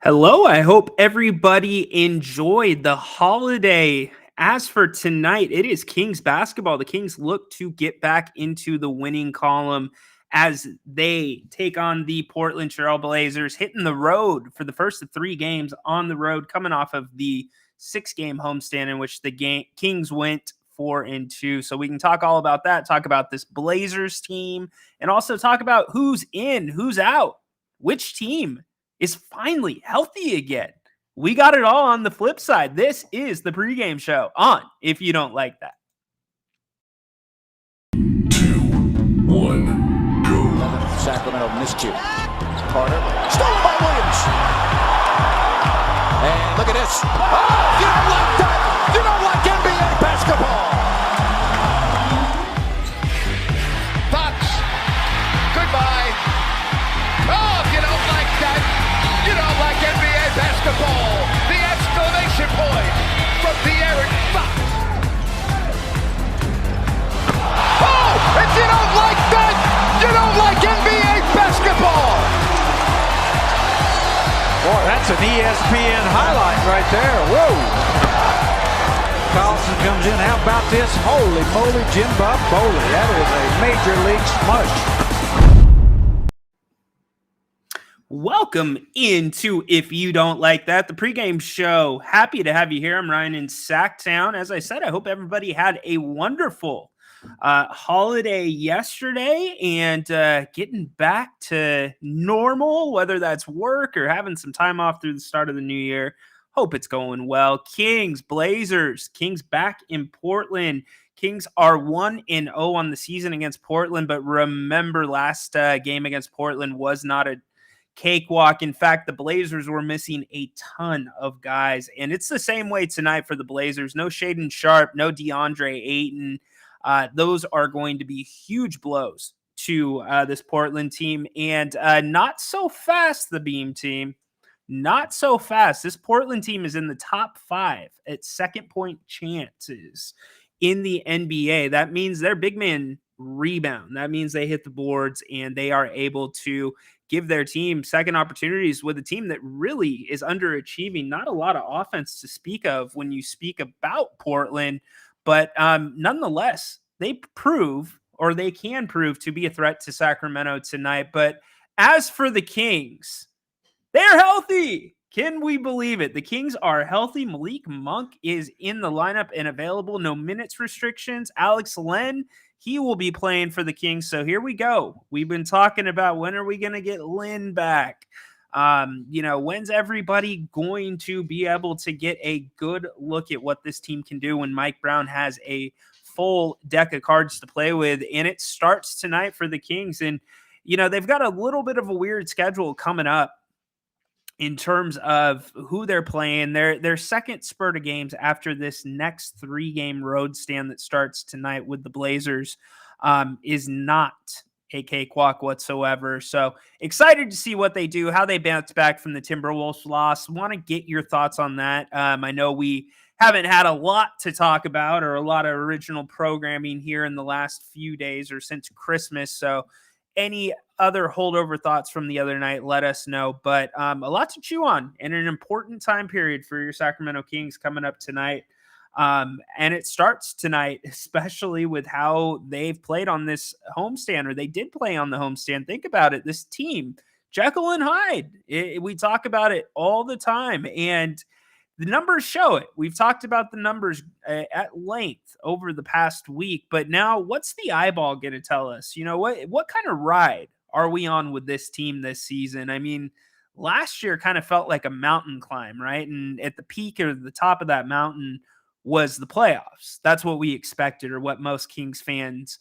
Hello, I hope everybody enjoyed the holiday. As for tonight, it is Kings basketball. The Kings look to get back into the winning column as they take on the Portland Trail Blazers, hitting the road for the first of three games on the road, coming off of the 6-game homestand in which the Kings went 4-2. So we can talk all about that, talk about this Blazers team, and also talk about who's in, who's out, which team is finally healthy again. We got it all on the flip side. This is the pregame show on If You Don't Like That. 2, 1, go. Sacramento miscue. Carter, stolen by Williams. And look at this. Oh, you don't like that. You don't like NBA basketball. Fox, goodbye. Oh, if you don't like that. You don't like NBA basketball. The exclamation point from De'Aaron Fox. Oh, if you don't like that, you don't like NBA basketball. Boy, that's an ESPN highlight right there. Whoa. Carlson comes in. How about this? Holy moly, Jim Bob Foley. That is a major league smush. Welcome into If You Don't Like That, the pregame show. Happy to have you here. I'm Ryan in Sacktown. As I said, I hope everybody had a wonderful holiday yesterday and getting back to normal, whether that's work or having some time off through the start of the new year. Hope it's going well. Kings, Blazers, Kings back in Portland. Kings are 1-0 on the season against Portland, but remember last game against Portland was not a cakewalk. In fact, the Blazers were missing a ton of guys, and it's the same way tonight for the Blazers. No Shaedon Sharpe, no DeAndre Ayton. Those are going to be huge blows to this Portland team, and not so fast, the Beam team. Not so fast. This Portland team is in the top 5 at second point chances in the NBA. That means their big man rebound. That means they hit the boards and they are able to give their team second opportunities with a team that really is underachieving. Not a lot of offense to speak of when you speak about Portland, but nonetheless, they can prove to be a threat to Sacramento tonight. But as for the Kings, they're healthy. Can we believe it? The Kings are healthy. Malik Monk is in the lineup and available. No minutes restrictions. Alex Len, he will be playing for the Kings. So here we go. We've been talking about when are we going to get Len back? When's everybody going to be able to get a good look at what this team can do when Mike Brown has a full deck of cards to play with? And it starts tonight for the Kings. And, they've got a little bit of a weird schedule coming up in terms of who they're playing. Their second spurt of games after this next 3-game road stand that starts tonight with the Blazers is not a cakewalk whatsoever. So excited to see what they do, how they bounce back from the Timberwolves loss. Want to get your thoughts on that. I know we haven't had a lot to talk about or a lot of original programming here in the last few days or since Christmas. So any other holdover thoughts from the other night, let us know. But a lot to chew on and an important time period for your Sacramento Kings coming up tonight. And it starts tonight, especially with how they've played on this homestand, or they did play on the homestand. Think about it. This team, Jekyll and Hyde, we talk about it all the time. And the numbers show it. We've talked about the numbers at length over the past week, but now what's the eyeball going to tell us? What kind of ride are we on with this team this season? I mean, last year kind of felt like a mountain climb, right? And at the peak or the top of that mountain was the playoffs. That's what we expected, or what most Kings fans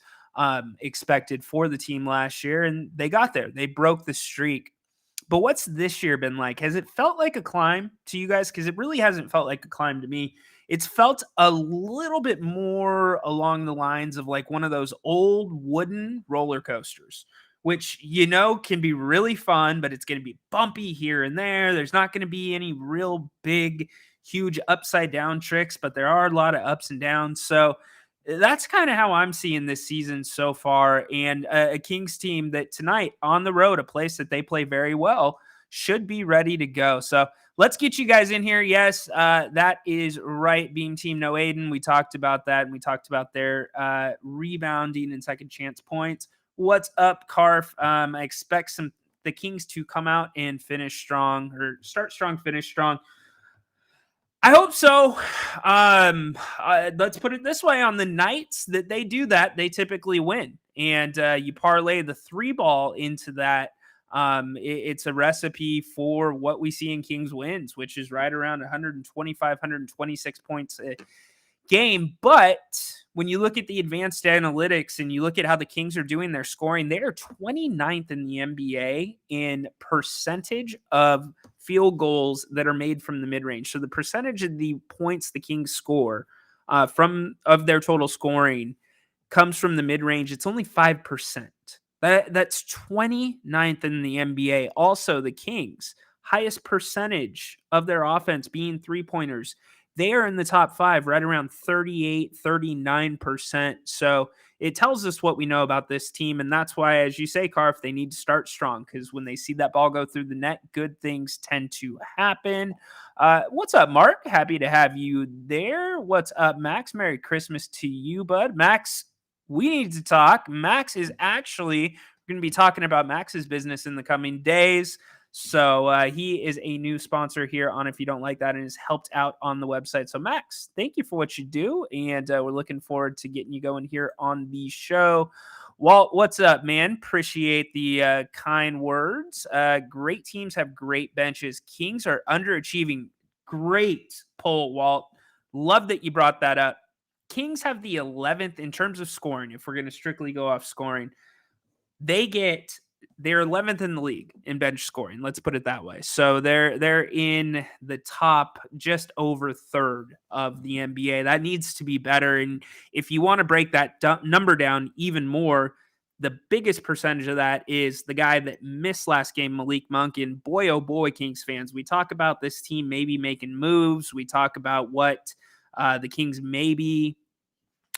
expected for the team last year. And they got there. They broke the streak. But what's this year been like? Has it felt like a climb to you guys? Because it really hasn't felt like a climb to me. It's felt a little bit more along the lines of like one of those old wooden roller coasters, which, can be really fun, but it's going to be bumpy here and there. There's not going to be any real big, huge upside down tricks, but there are a lot of ups and downs. So that's kind of how I'm seeing this season so far. And a Kings team that tonight on the road, a place that they play very well, should be ready to go. So let's get you guys in here. Yes, that is right. Being Team No Aiden, we talked about that, and we talked about their rebounding and second chance points. What's up, Carf? I expect the Kings to come out and finish strong, or start strong, finish strong. I hope so. Let's put it this way: on the nights that they do that, they typically win. And you parlay the 3-ball into that. It's a recipe for what we see in Kings wins, which is right around 125, 126 points a game. But when you look at the advanced analytics and you look at how the Kings are doing their scoring, they are 29th in the NBA in percentage of field goals that are made from the mid-range. So the percentage of the points the Kings score of their total scoring comes from the mid-range. It's only 5%. That's 29th in the NBA. Also, the Kings, highest percentage of their offense being three-pointers. They are in the top 5, right around 38, 39%. So it tells us what we know about this team. And that's why, as you say, Carf, they need to start strong, because when they see that ball go through the net, good things tend to happen. What's up, Mark? Happy to have you there. What's up, Max? Merry Christmas to you, bud. Max, we need to talk. Max is actually going to be talking about Max's business in the coming days. So he is a new sponsor here on If You Don't Like That, and has helped out on the website. So Max, thank you for what you do, and we're looking forward to getting you going here on the show. Walt, what's up, man? Appreciate the kind words. Great teams have great benches. Kings are underachieving. Great poll, Walt. Love that you brought that up. Kings have the 11th in terms of scoring. If we're going to strictly go off scoring, they're 11th in the league in bench scoring. Let's put it that way. So they're in the top, just over third of the NBA. That needs to be better. And if you want to break that number down even more, the biggest percentage of that is the guy that missed last game, Malik Monk. And boy, oh boy, Kings fans, we talk about this team maybe making moves. We talk about what the Kings maybe,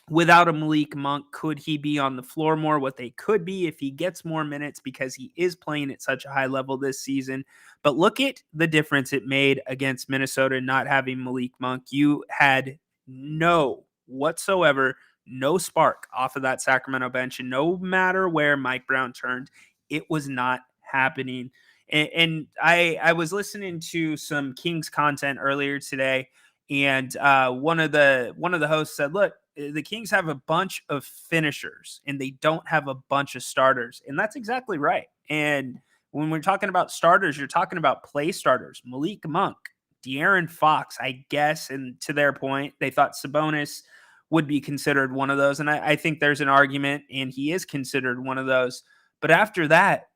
without a Malik Monk, could he be on the floor more? What they could be if he gets more minutes, because he is playing at such a high level this season. But look at the difference it made against Minnesota not having Malik Monk. You had no spark off of that Sacramento bench. And no matter where Mike Brown turned, it was not happening. And I was listening to some Kings content earlier today, and one of the hosts said, look, the Kings have a bunch of finishers and they don't have a bunch of starters. And that's exactly right. And when we're talking about starters, you're talking about play starters. Malik Monk, De'Aaron Fox, I guess, and to their point, they thought Sabonis would be considered one of those. And I think there's an argument, and he is considered one of those. But after that,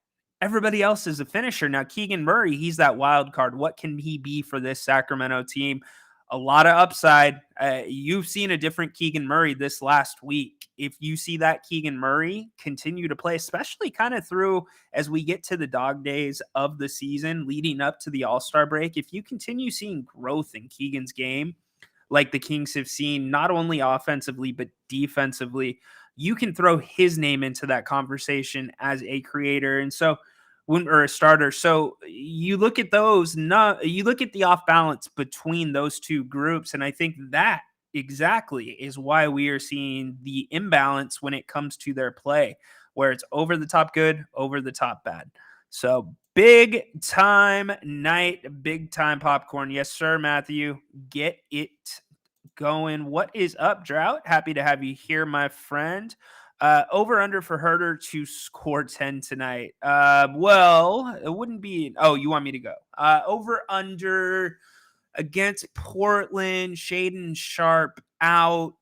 everybody else is a finisher. Now, Keegan Murray, he's that wild card. What can he be for this Sacramento team? A lot of upside. You've seen a different Keegan Murray this last week. If you see that Keegan Murray continue to play, especially kind of through as we get to the dog days of the season leading up to the All-Star break, if you continue seeing growth in Keegan's game, like the Kings have seen, not only offensively, but defensively, you can throw his name into that conversation as a creator. And so, or a starter. So you look at those, you look at the off balance between those two groups. And I think that exactly is why we are seeing the imbalance when it comes to their play, where it's over the top good, over the top bad. So big time night, big time popcorn. Yes, sir, Matthew. Get it going. What is up, Drought? Happy to have you here, my friend. Over under for Herter to score 10 tonight. Well, it wouldn't be. Oh, you want me to go? Over under against Portland. Shaden Sharp out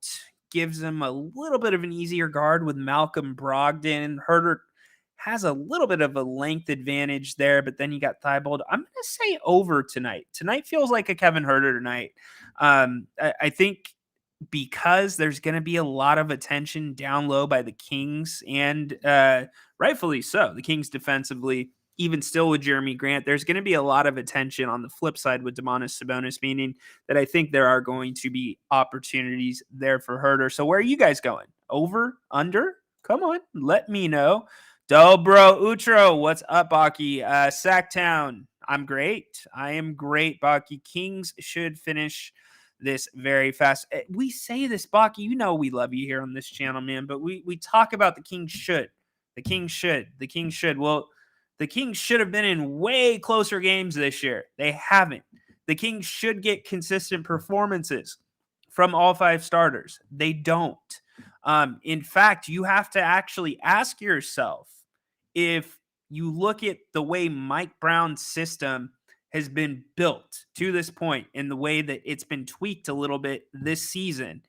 gives him a little bit of an easier guard with Malcolm Brogdon. Herter has a little bit of a length advantage there, but then you got Thibault. I'm going to say over tonight. Tonight feels like a Kevin Herter night. I think, because there's going to be a lot of attention down low by the Kings, and rightfully so. The Kings defensively, even still with Jeremy Grant, there's going to be a lot of attention on the flip side with Domantas Sabonis, meaning that I think there are going to be opportunities there for Herter. So where are you guys going? Over? Under? Come on, let me know. Dobro Utro, what's up, Aki? Sacktown, I'm great. I am great, Baki. Kings should finish this very fast. We say this, Baki. You know we love you here on this channel, man. But we talk about the Kings should. The Kings should. The Kings should. Well, the Kings should have been in way closer games this year. They haven't. The Kings should get consistent performances from all 5 starters. They don't. In fact, you have to actually ask yourself, if you look at the way Mike Brown's system has been built to this point and the way that it's been tweaked a little bit this season,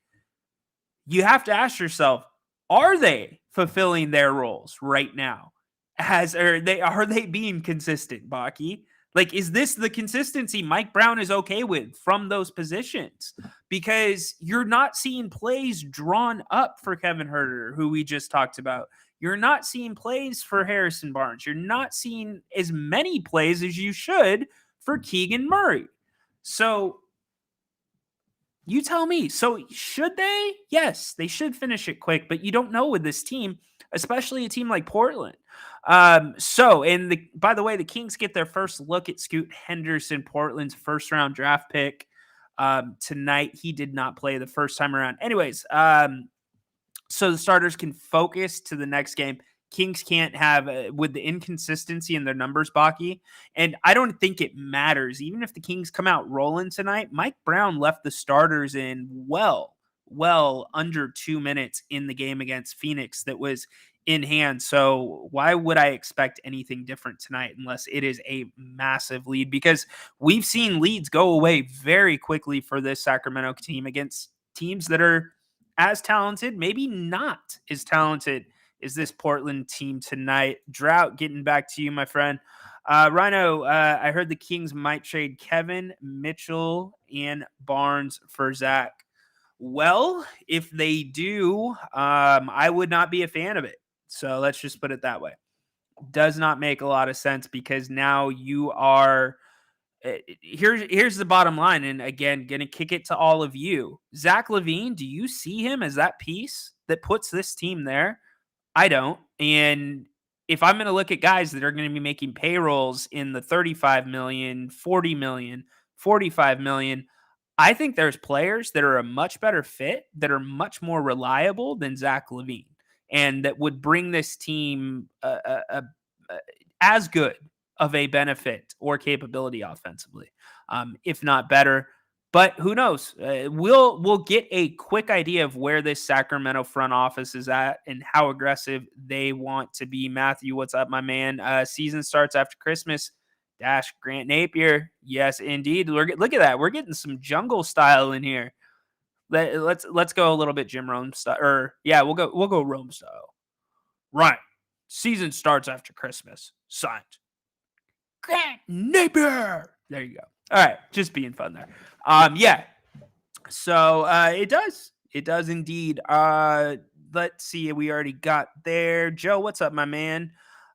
you have to ask yourself, are they fulfilling their roles right now? Are they being consistent, Baki? Like, is this the consistency Mike Brown is okay with from those positions? Because you're not seeing plays drawn up for Kevin Huerter, who we just talked about. You're not seeing plays for Harrison Barnes. You're not seeing as many plays as you should for Keegan Murray. So you tell me. So should they? Yes, they should finish it quick, but you don't know with this team, especially a team like Portland. By the way, the Kings get their first look at Scoot Henderson, Portland's first round draft pick tonight. He did not play the first time around. Anyways, so the starters can focus to the next game. Kings can't have, with the inconsistency in their numbers, Baki, and I don't think it matters. Even if the Kings come out rolling tonight, Mike Brown left the starters in well under 2 minutes in the game against Phoenix that was in hand. So why would I expect anything different tonight unless it is a massive lead? Because we've seen leads go away very quickly for this Sacramento team against teams that are as talented, maybe not as talented as this Portland team tonight. Drought, getting back to you, my friend. Rhino, I heard the Kings might trade Kevin, Mitchell, and Barnes for Zach. Well, if they do, I would not be a fan of it. So let's just put it that way. Does not make a lot of sense, because now you are here's the bottom line. And again, going to kick it to all of you. Zach LaVine, do you see him as that piece that puts this team there? I don't. And if I'm going to look at guys that are going to be making payrolls in the 35 million, 40 million, 45 million, I think there's players that are a much better fit, that are much more reliable than Zach LaVine, and that would bring this team as good of a benefit or capability offensively, if not better. But who knows? We'll get a quick idea of where this Sacramento front office is at and how aggressive they want to be. Matthew, what's up, my man? Season starts after Christmas. Dash Grant Napier. Yes, indeed. Look at that. We're getting some jungle style in here. Let's go a little bit Jim Rome style. Or yeah, we'll go Rome style. Right. Season starts after Christmas. Signed. Grant Napier. There you go. All right, just being fun there. Yeah. So it does indeed. Let's see. We already got there. Joe, what's up, my man?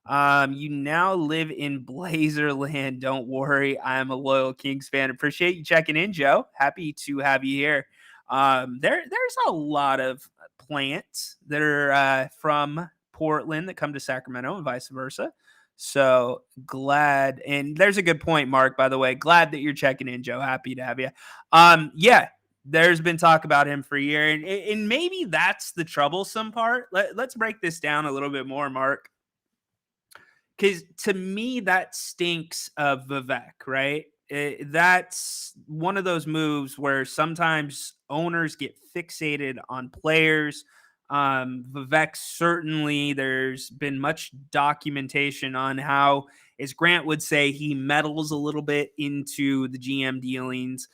You now live in Blazerland. Don't worry, I'm a loyal Kings fan. Appreciate you checking in, Joe. Happy to have you here. There's a lot of plants that are from Portland that come to Sacramento and vice versa. So glad, and there's a good point, Mark, by the way. Glad that you're checking in, Joe. Happy to have you. Yeah, there's been talk about him for a year, and maybe that's the troublesome part. Let's break this down a little bit more, Mark. Because to me, that stinks of Vivek, right? That's one of those moves where sometimes owners get fixated on players. Vivek, certainly, there's been much documentation on how, as Grant would say, he meddles a little bit into the GM dealings.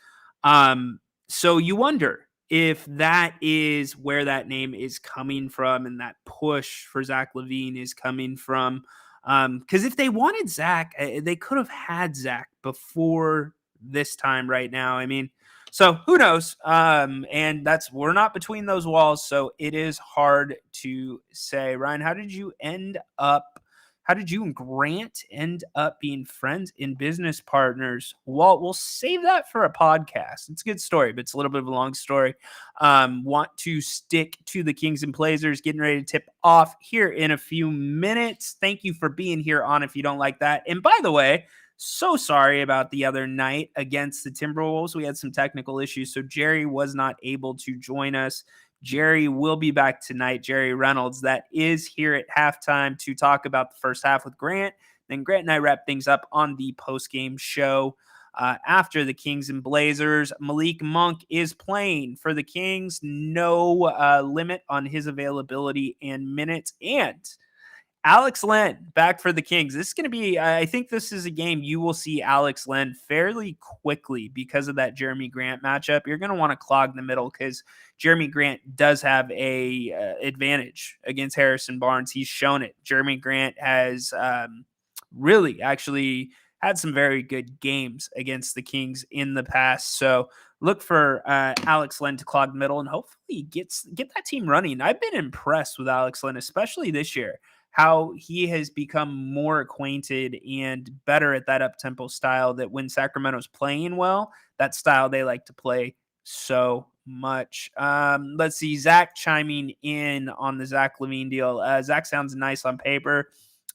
So you wonder if that is where that name is coming from and that push for Zach LaVine is coming from. Because if they wanted Zach, they could have had Zach before this time right now. I mean, so who knows? And we're not between those walls, so it is hard to say. Ryan, how did you end up How did you and Grant end up being friends and business partners? Well, we'll save that for a podcast. It's a good story, but it's a little bit of a long story. Want to stick to the Kings and Blazers, getting ready to tip off here in a few minutes. Thank you for being here on If You Don't Like That. And by the way, so sorry about the other night against the Timberwolves. We had some technical issues, so Jerry was not able to join us. Jerry will be back tonight. Jerry Reynolds, that is here at halftime to talk about the first half with Grant. Then Grant and I wrap things up on the post-game show after the Kings and Blazers. Malik Monk is playing for the Kings. No limit on his availability and minutes. And Alex Len back for the Kings. This is going to be, I think this is a game you will see Alex Len fairly quickly because of that Jeremy Grant matchup. You're going to want to clog the middle because Jeremy Grant does have a advantage against Harrison Barnes. He's shown it. Jeremy Grant has really actually had some very good games against the Kings in the past. So look for Alex Len to clog the middle and hopefully get that team running. I've been impressed with Alex Len, especially this year, how he has become more acquainted and better at that up-tempo style that when Sacramento's playing well, that style they like to play so much. Let's see, Zach chiming in on the Zach LaVine deal. Zach sounds nice on paper,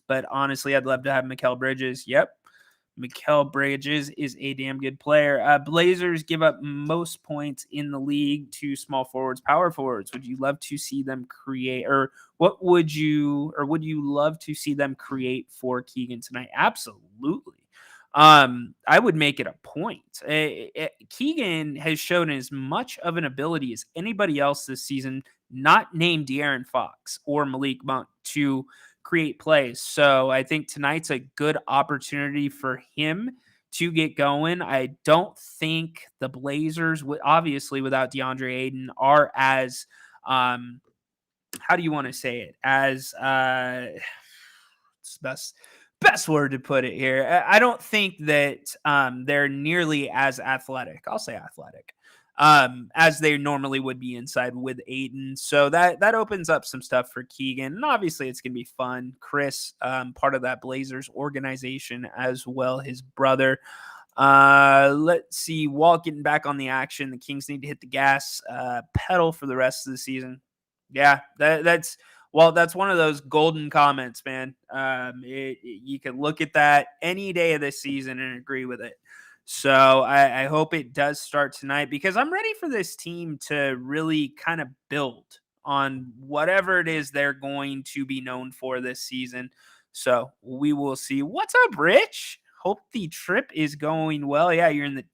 but honestly, I'd love to have Mikal Bridges. Yep. Mikal Bridges is a damn good player. Blazers give up most points in the league to small forwards, power forwards. Would you love to see them create, or would you love to see them create for Keegan tonight? Absolutely. I would make it a point. Keegan has shown as much of an ability as anybody else this season, not named De'Aaron Fox or Malik Monk, to create plays. So I think tonight's a good opportunity for him to get going. I don't think the Blazers, obviously without DeAndre Ayton, are as, how do you want to say it? As, it's best word to put it here. I don't think that they're nearly as athletic. I'll say athletic. As they normally would be inside with Ayton. So that opens up some stuff for Keegan. And obviously it's going to be fun. Chris, part of that Blazers organization as well, his brother. Let's see. Walt getting back on the action. The Kings need to hit the gas pedal for the rest of the season. Yeah, that's one of those golden comments, man. You can look at that any day of this season and agree with it. So I hope it does start tonight because I'm ready for this team to really kind of build on whatever it is they're going to be known for this season. So we will see. What's up, Rich? Hope the trip is going well. Yeah, you're in the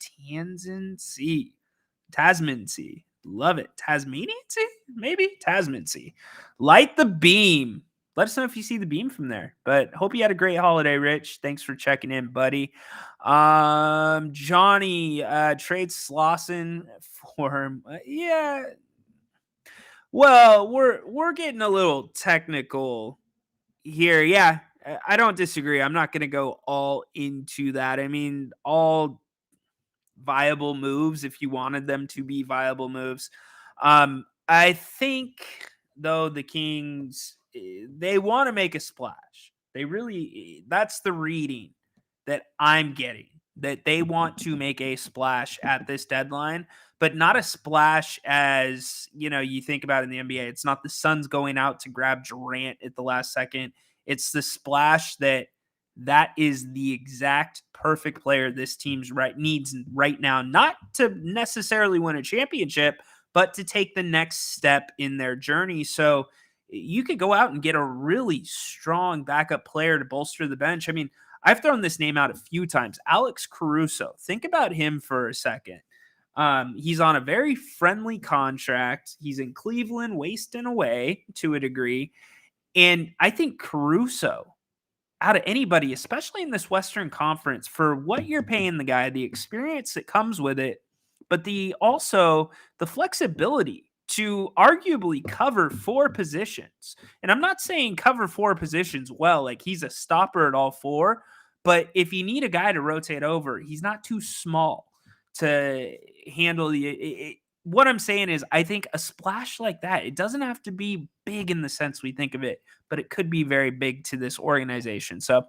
Tasman Sea. Love it. Tasmanian Sea? Maybe Tasman Sea. Light the beam. Let us know if you see the beam from there. But hope you had a great holiday, Rich. Thanks for checking in, buddy. Johnny trades Slauson for him. Yeah. Well, we're getting a little technical here. Yeah, I don't disagree. I'm not going to go all into that. I mean, all viable moves if you wanted them to be viable moves. I think though the Kings, they want to make a splash. They really, that's the reading that I'm getting, that they want to make a splash at this deadline, but not a splash as, you think about in the NBA. It's not the Suns going out to grab Durant at the last second. It's the splash that is the exact perfect player this team's needs right now, not to necessarily win a championship, but to take the next step in their journey. So you could go out and get a really strong backup player to bolster the bench. I mean, I've thrown this name out a few times. Alex Caruso. Think about him for a second. He's on a very friendly contract. He's in Cleveland, wasting away to a degree. And I think Caruso, out of anybody, especially in this Western Conference, for what you're paying the guy, the experience that comes with it, but also the flexibility to arguably cover 4 positions. And I'm not saying cover 4 positions well, like he's a stopper at all 4, but if you need a guy to rotate over, he's not too small to handle what I'm saying is I think a splash like that, it doesn't have to be big in the sense we think of it, but it could be very big to this organization. So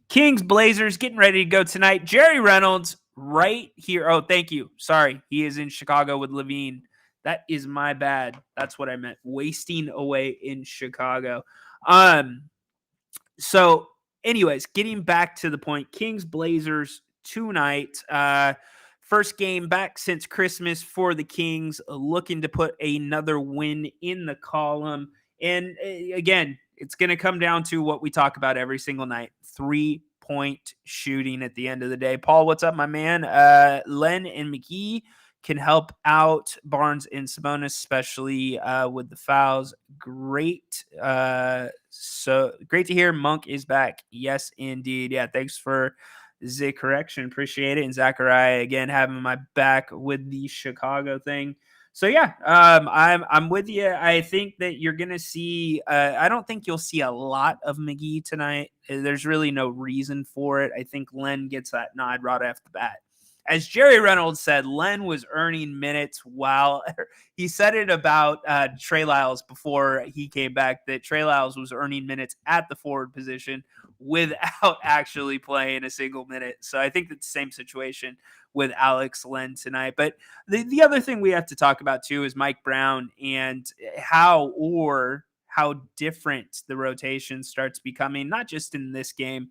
Kings, Blazers getting ready to go tonight. Jerry Reynolds right here. Oh, thank you. Sorry. He is in Chicago with Levine. That is my bad. That's what I meant. Wasting away in Chicago. So anyways, getting back to the point, Kings, Blazers tonight. First game back since Christmas for the Kings, looking to put another win in the column. And again, it's going to come down to what we talk about every single night: 3-point shooting at the end of the day. Paul, what's up, my man? Len and McGee can help out Barnes and Sabonis, especially with the fouls. Great. So great to hear Monk is back. Yes, indeed. Yeah, thanks for the correction. Appreciate it. And Zachariah, again, having my back with the Chicago thing. So yeah, I'm with you. I think that you're gonna see. I don't think you'll see a lot of McGee tonight. There's really no reason for it. I think Len gets that nod right off the bat. As Jerry Reynolds said, Len was earning minutes while he said it about Trey Lyles before he came back, that Trey Lyles was earning minutes at the forward position without actually playing a single minute. So I think it's the same situation with Alex Len tonight. But the other thing we have to talk about too is Mike Brown and how different the rotation starts becoming, not just in this game,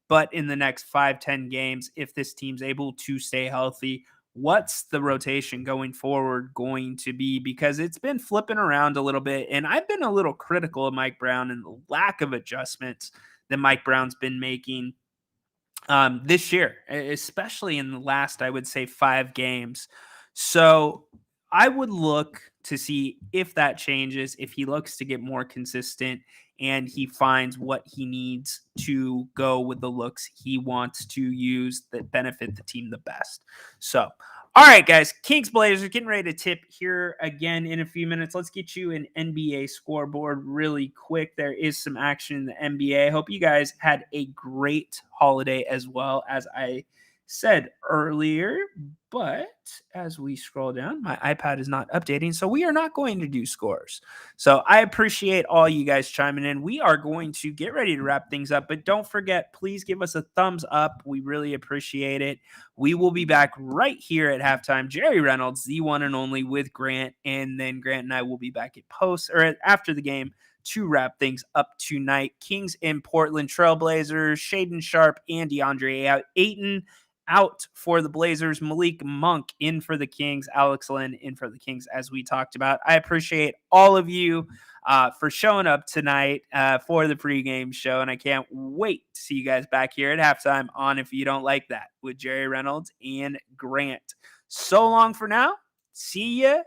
but in the next 5-10 games, if this team's able to stay healthy. What's the rotation going forward going to be? Because it's been flipping around a little bit, and I've been a little critical of Mike Brown and the lack of adjustments that Mike Brown's been making this year, especially in the last, I would say, 5 games. So I would look to see if that changes, if he looks to get more consistent and he finds what he needs to go with the looks he wants to use that benefit the team the best. So, all right, guys, Kings Blazers getting ready to tip here again in a few minutes. Let's get you an NBA scoreboard really quick. There is some action in the NBA. Hope you guys had a great holiday as well, as I said earlier. But as we scroll down, my iPad is not updating, so we are not going to do scores. So I appreciate all you guys chiming in. We are going to get ready to wrap things up, but don't forget, please give us a thumbs up. We really appreciate it. We will be back right here at halftime. Jerry Reynolds, the one and only, with Grant, and then Grant and I will be back after the game to wrap things up tonight. Kings in Portland, Trailblazers, Shaden Sharp and DeAndre Ayton out for the Blazers. Malik Monk in for the Kings. Alex Len in for the Kings, as we talked about. I appreciate all of you for showing up tonight for the pregame show, and I can't wait to see you guys back here at halftime on If You Don't Like That with Jerry Reynolds and Grant. So long for now. See ya